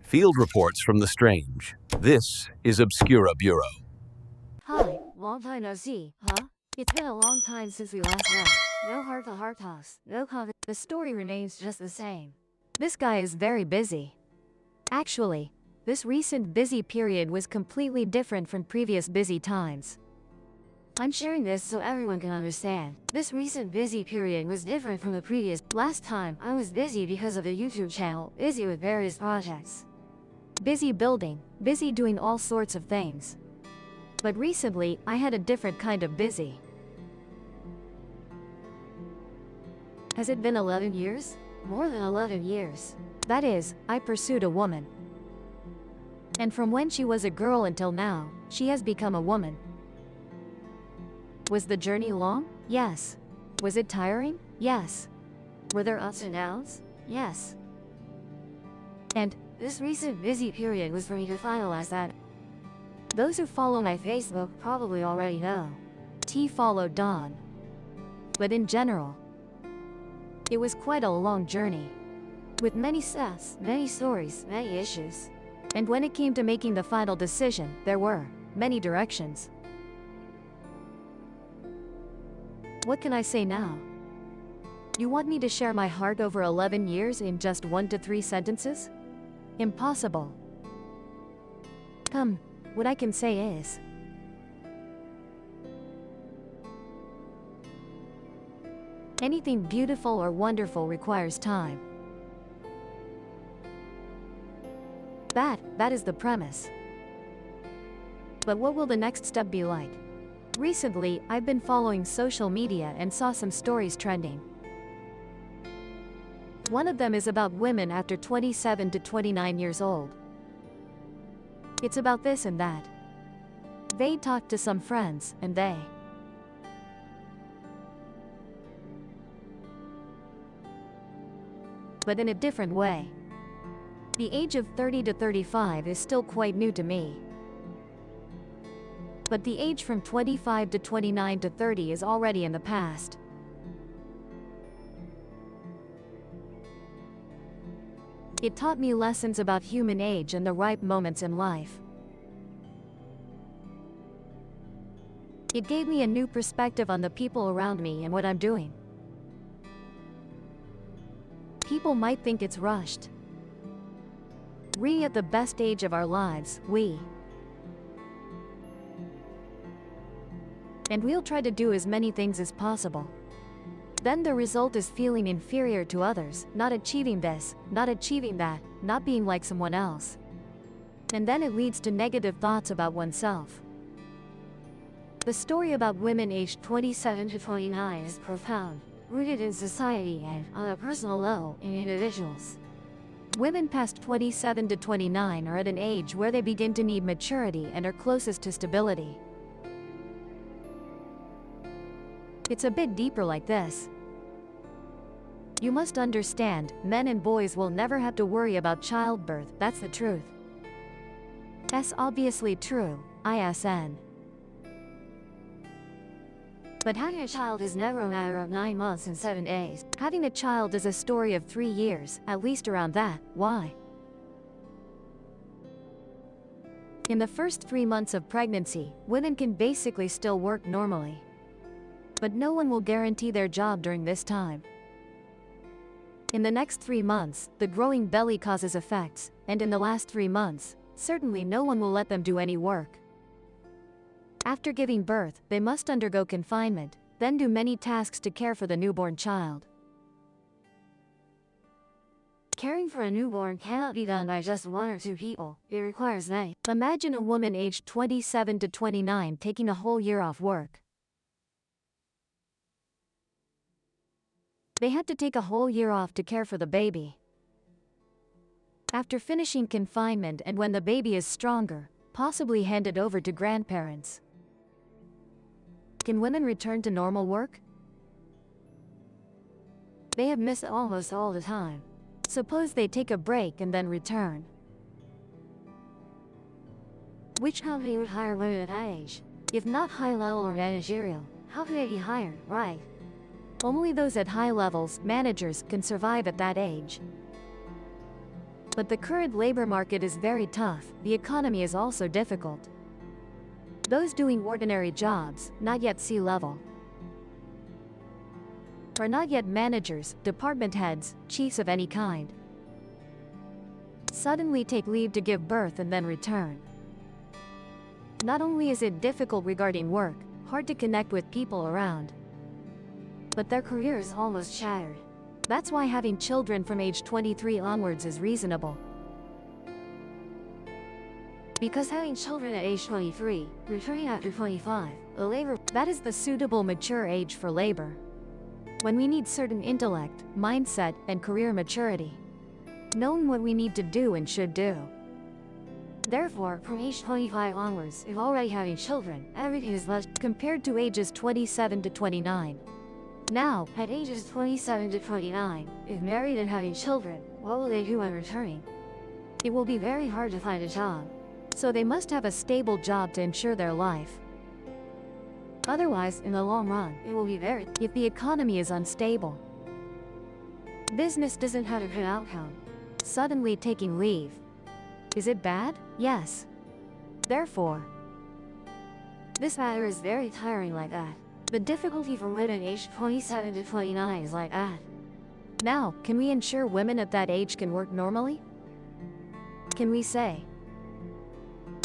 Field reports from the strange. This is Obscura Bureau. Hi, long time no see, huh? It's been a long time since we last met. No heart-to-heart talks, no comment. The story remains just the same. This guy is very busy. Actually, this recent busy period was completely different from previous busy times. I'm sharing this so everyone can understand. This recent busy period was different from the previous. Last time, I was busy because of the YouTube channel, busy with various projects. Busy building, busy doing all sorts of things. But recently, I had a different kind of busy. Has it been 11 years? More than 11 years. That is, I pursued a woman. And from when she was a girl until now, she has become a woman. Was the journey long? Yes. Was it tiring? Yes. Were there ups and downs? Yes. And this recent busy period was for me to finalize that. Those who follow my Facebook probably already know. T followed Dawn. But in general, it was quite a long journey. With many steps, many stories, many issues. And when it came to making the final decision, there were many directions. What can I say now? You want me to share my heart over 11 years in just 1 to 3 sentences? Impossible. Come, what I can say is, anything beautiful or wonderful requires time. That is the premise. But what will the next step be like? Recently, I've been following social media and saw some stories trending. One of them is about women after 27 to 29 years old. It's about this and that. They talked to some friends, and they but in a different way. The age of 30 to 35 is still quite new to me. But the age from 25 to 29 to 30 is already in the past. It taught me lessons about human age and the ripe moments in life. It gave me a new perspective on the people around me and what I'm doing. People might think it's rushed. Really, at the best age of our lives, and we'll try to do as many things as possible. Then the result is feeling inferior to others, not achieving this, not achieving that, not being like someone else. And then it leads to negative thoughts about oneself. The story about women aged 27 to 29 is profound, rooted in society and, on a personal level, in individuals. Women past 27 to 29 are at an age where they begin to need maturity and are closest to stability. It's a bit deeper like this. You must understand, men and boys will never have to worry about childbirth, that's the truth. That's obviously true, ISN. But having a child is never a matter of 9 months and 7 days. Having a child is a story of 3 years, at least around that. Why? In the first 3 months of pregnancy, women can basically still work normally. But no one will guarantee their job during this time. In the next 3 months, the growing belly causes effects, and in the last 3 months, certainly no one will let them do any work. After giving birth, they must undergo confinement, then do many tasks to care for the newborn child. Caring for a newborn cannot be done by just 1 or 2 people, it requires many. Imagine a woman aged 27 to 29 taking a whole year off work. They had to take a whole year off to care for the baby. After finishing confinement and when the baby is stronger, possibly handed over to grandparents. Can women return to normal work? They have missed almost all the time. Suppose they take a break and then return. Which company would hire women at that age? If not high level or managerial, how could they be hired, right? Only those at high levels, managers, can survive at that age. But the current labor market is very tough. The economy is also difficult. Those doing ordinary jobs, not yet C-level, are not yet managers, department heads, chiefs of any kind, suddenly take leave to give birth and then return. Not only is it difficult regarding work, hard to connect with people around, but their career is almost shattered. That's why having children from age 23 onwards is reasonable. Because having children at age 23, returning after 25, that is the suitable mature age for labor, when we need certain intellect, mindset, and career maturity, knowing what we need to do and should do. Therefore, from age 25 onwards, if already having children, everything is less compared to ages 27 to 29. Now, at ages 27 to 29, if married and having children, what will they do when returning? It will be very hard to find a job. So they must have a stable job to ensure their life. Otherwise, in the long run, it will be if the economy is unstable. Business doesn't have a good outcome. Suddenly taking leave. Is it bad? Yes. Therefore, this matter is very tiring like that. The difficulty for women aged 27 to 29 is like that. Now, can we ensure women at that age can work normally? Can we say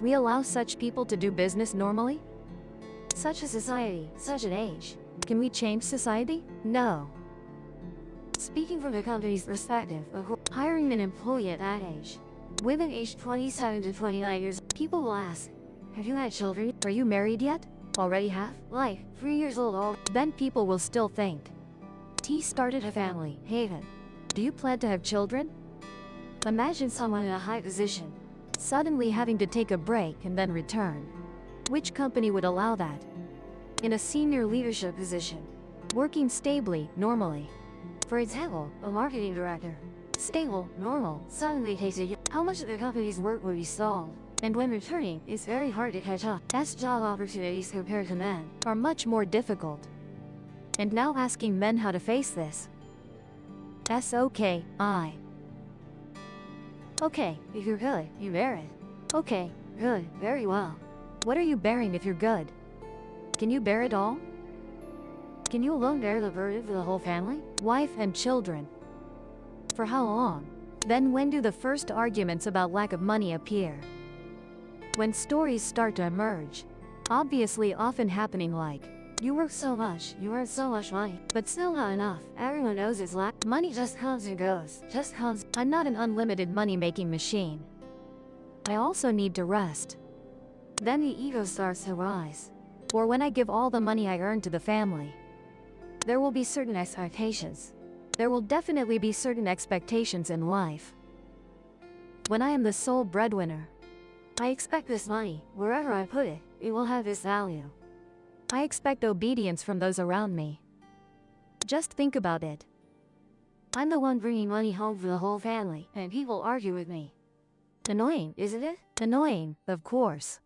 we allow such people to do business normally? Such a society, such an age. Can we change society? No. Speaking from the company's perspective, hiring an employee at that age, women aged 27 to 29 years, people will ask, have you had children? Are you married yet? Already have? Like, 3 years old. Then people will still think, T started a family. Haven, do you plan to have children? Imagine someone in a high position suddenly having to take a break and then return. Which company would allow that? In a senior leadership position, working stably, normally. For example, a marketing director, stable, normal, suddenly takes a year. How much of the company's work would be stalled? And when returning, it's very hard to catch up. As job opportunities compared to men are much more difficult. And now asking men how to face this. Okay, if you're good, you bear it. Okay, good, very well. What are you bearing if you're good? Can you bear it all? Can you alone bear the burden for the whole family? Wife and children? For how long? Then when do the first arguments about lack of money appear? When stories start to emerge. Obviously often happening like, you work so much, you earn so much money, but still not enough. Everyone knows it's lack. Money just comes and goes, just comes. I'm not an unlimited money-making machine. I also need to rest. Then the ego starts to rise. Or when I give all the money I earn to the family, there will be certain expectations. There will definitely be certain expectations in life. When I am the sole breadwinner, I expect this money, wherever I put it, it will have this value. I expect obedience from those around me. Just think about it. I'm the one bringing money home for the whole family, and people argue with me. Annoying, isn't it? Annoying, of course.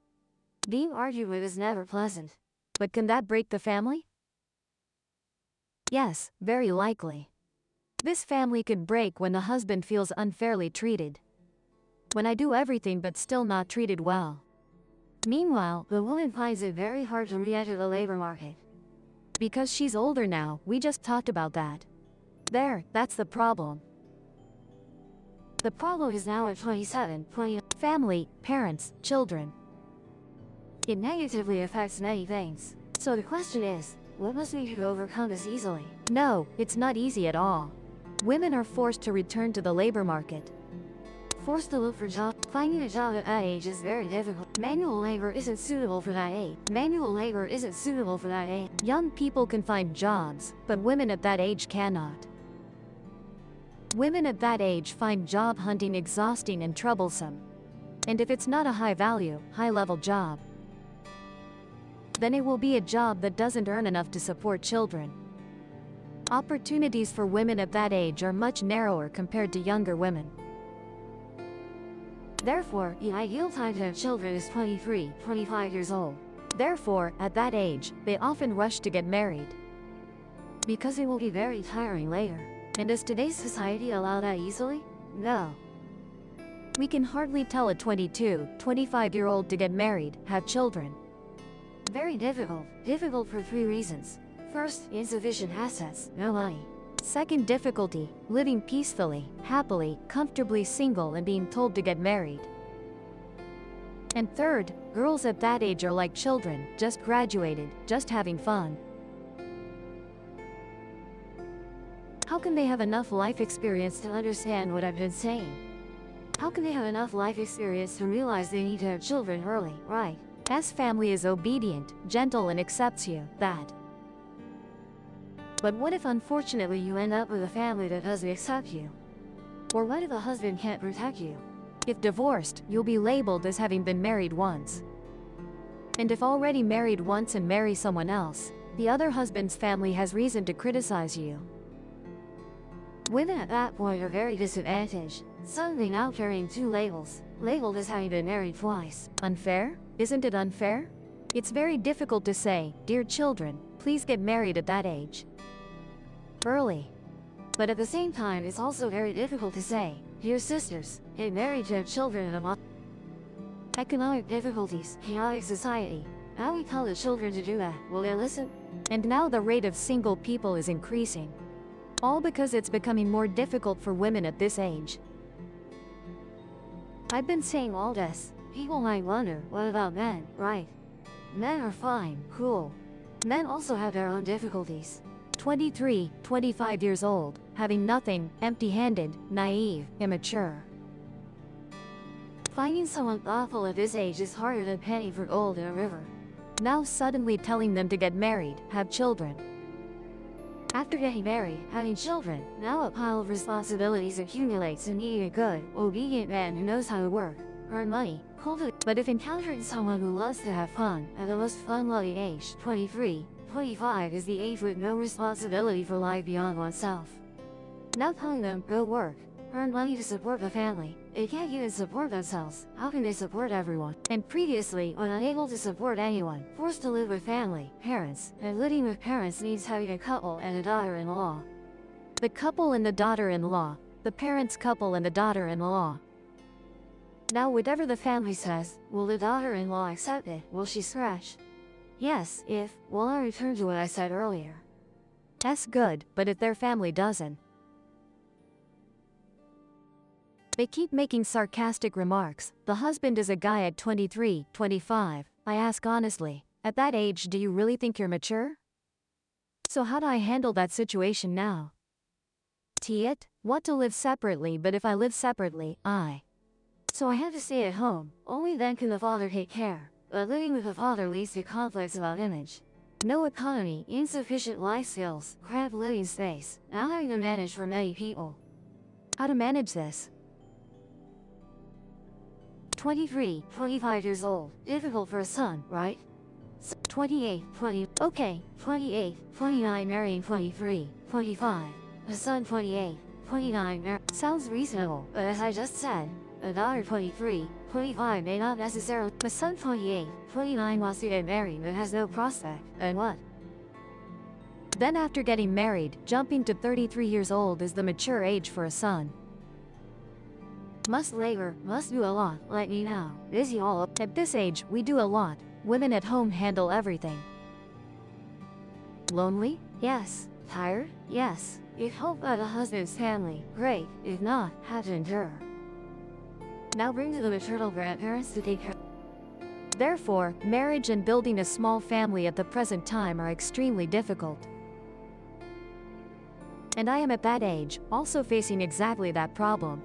Being argued with is never pleasant. But can that break the family? Yes, very likely. This family could break when the husband feels unfairly treated. When I do everything but still not treated well. Meanwhile, the woman finds it very hard to re-enter the labor market. Because she's older now, we just talked about that. That's the problem. The problem is now at 27, family, parents, children. It negatively affects many things. So the question is, what must we do to overcome this easily? No, it's not easy at all. Women are forced to return to the labor market. Forced to look for jobs. Finding a job at that age is very difficult. Manual labor isn't suitable for that age. Young people can find jobs, but women at that age cannot. Women at that age find job hunting exhausting and troublesome. And if it's not a high-value, high-level job, then it will be a job that doesn't earn enough to support children. Opportunities for women at that age are much narrower compared to younger women. Therefore, the ideal time to have children is 23, 25 years old. Therefore, at that age, they often rush to get married. Because it will be very tiring later. And does today's society allow that easily? No. We can hardly tell a 22, 25-year-old to get married, have children. Very difficult. Difficult for 3 reasons. First, insufficient assets, no money. Second difficulty, living peacefully, happily, comfortably single and being told to get married. And third, girls at that age are like children, just graduated, just having fun. How can they have enough life experience to understand what I've been saying? How can they have enough life experience to realize they need to have children early, right? S family is obedient, gentle and accepts you, that. But what if unfortunately you end up with a family that doesn't accept you? Or what if a husband can't protect you? If divorced, you'll be labeled as having been married once. And if already married once and marry someone else, the other husband's family has reason to criticize you. Women at that point are very disadvantaged, suddenly now carrying 2 labels, labeled as having been married twice. Unfair? Isn't it unfair? It's very difficult to say, dear children, please get married at that age. Early. But at the same time, it's also very difficult to say, dear sisters, get married to have children in a month. Economic difficulties, chaotic society. How we tell the children to do that, will they listen? And now the rate of single people is increasing. All because it's becoming more difficult for women at this age. I've been saying all this. People might wonder, what about men, right? Men are fine, cool. Men also have their own difficulties. 23, 25 years old, having nothing, empty-handed, naive, immature. Finding someone thoughtful at this age is harder than penny for gold in a river. Now suddenly telling them to get married, have children. After getting married, having children, now a pile of responsibilities accumulates and needing a good, obedient man who knows how to work, earn money, cultivate. But if encountering someone who loves to have fun, at the most fun-loving age, 23, 25 is the age with no responsibility for life beyond oneself. Now telling them, go work, earn money to support the family. They can't even support themselves, how can they support everyone? And previously, when unable to support anyone, forced to live with family, parents, and living with parents means having a couple and a daughter-in-law. The couple and the daughter-in-law, the parents' couple and the daughter-in-law. Now whatever the family says, will the daughter-in-law accept it? Will she scratch? Yes, if, well, I return to what I said earlier. That's good, but if their family doesn't. They keep making sarcastic remarks. The husband is a guy at 23, 25. I ask honestly, at that age do you really think you're mature? So how do I handle that situation now? It, want to live separately, but if I live separately, So I have to stay at home, only then can the father take care. But living with a father leads to conflicts about image. No economy, insufficient life skills, cramped living space, now having to manage for many people. How to manage this? 23, 25 years old, difficult for a son, right? 28, 20, okay, 28, 29 marrying 23, 25, a son 28, 29 sounds reasonable, but as I just said, a daughter 23, 25 may not necessarily. A son 28, 29 wants to get married but has no prospect, and what? Then after getting married, jumping to 33 years old is the mature age for a son. Must labor, must do a lot, like me now, busy all up. At this age, we do a lot. Women at home handle everything. Lonely? Yes. Tired? Yes. If helped by the husband's family, great. If not, have to endure. Now bring to the maternal grandparents to take care. Therefore, marriage and building a small family at the present time are extremely difficult. And I am at that age, also facing exactly that problem.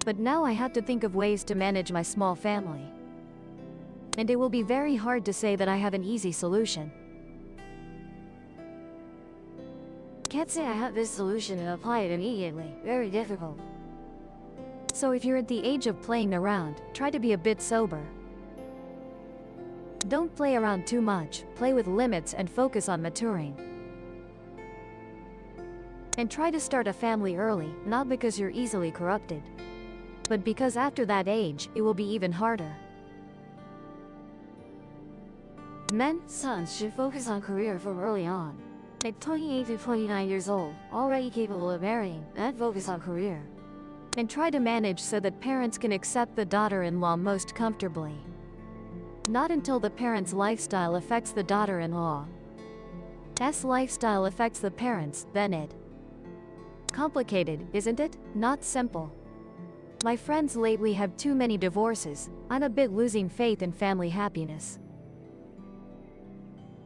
But now I have to think of ways to manage my small family. And it will be very hard to say that I have an easy solution. Can't say I have this solution and apply it immediately, very difficult. So if you're at the age of playing around, try to be a bit sober. Don't play around too much, play with limits and focus on maturing. And try to start a family early, not because you're easily corrupted, but because after that age, it will be even harder. Men, sons should focus on career from early on. At 28 to 29 years old, already capable of marrying, men focus on career. and try to manage so that parents can accept the daughter-in-law most comfortably. Not until the parents' lifestyle affects the daughter-in-law's lifestyle affects the parents, then it. Complicated, isn't it? Not simple. My friends lately have too many divorces. I'm a bit losing faith in family happiness.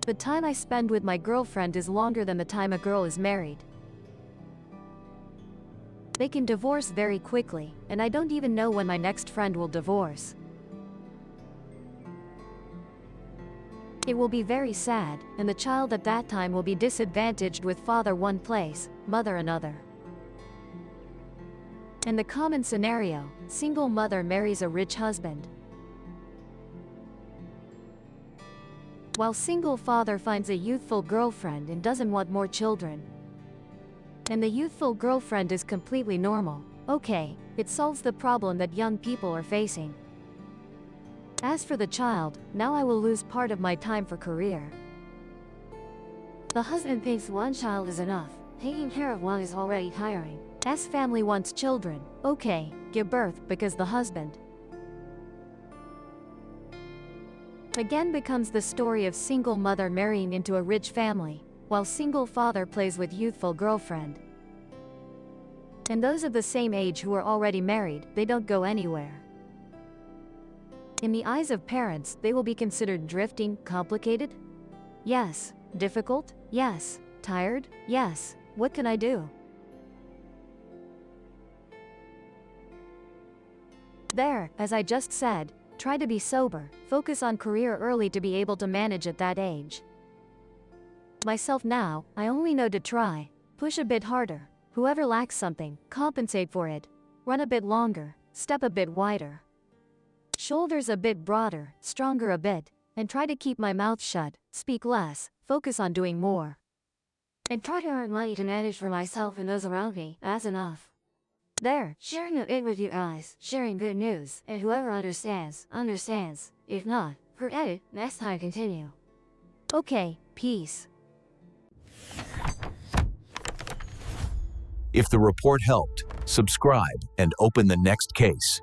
The time I spend with my girlfriend is longer than the time a girl is married. They can divorce very quickly, and I don't even know when my next friend will divorce. It will be very sad, and the child at that time will be disadvantaged with father one place, mother another. In the common scenario, single mother marries a rich husband, while single father finds a youthful girlfriend and doesn't want more children. And the youthful girlfriend is completely normal. Okay, it solves the problem that young people are facing. As for the child, now I will lose part of my time for career. The husband thinks one child is enough. Taking care of one is already tiring. As family wants children, okay, give birth because the husband. Again becomes the story of single mother marrying into a rich family, while single father plays with youthful girlfriend. And those of the same age who are already married, they don't go anywhere. In the eyes of parents, they will be considered drifting, complicated? Yes. Difficult? Yes. Tired? Yes. What can I do? There, as I just said, try to be sober, focus on career early to be able to manage at that age. Myself now, I only know to try, push a bit harder, whoever lacks something, compensate for it, run a bit longer, step a bit wider. Shoulders a bit broader, stronger a bit, and try to keep my mouth shut, speak less, focus on doing more. And try to earn money to manage for myself and those around me, that's enough. There, sharing it with you guys, sharing good news, and whoever understands, understands. If not, forget it, next time continue. Okay, peace. If the report helped, subscribe and open the next case.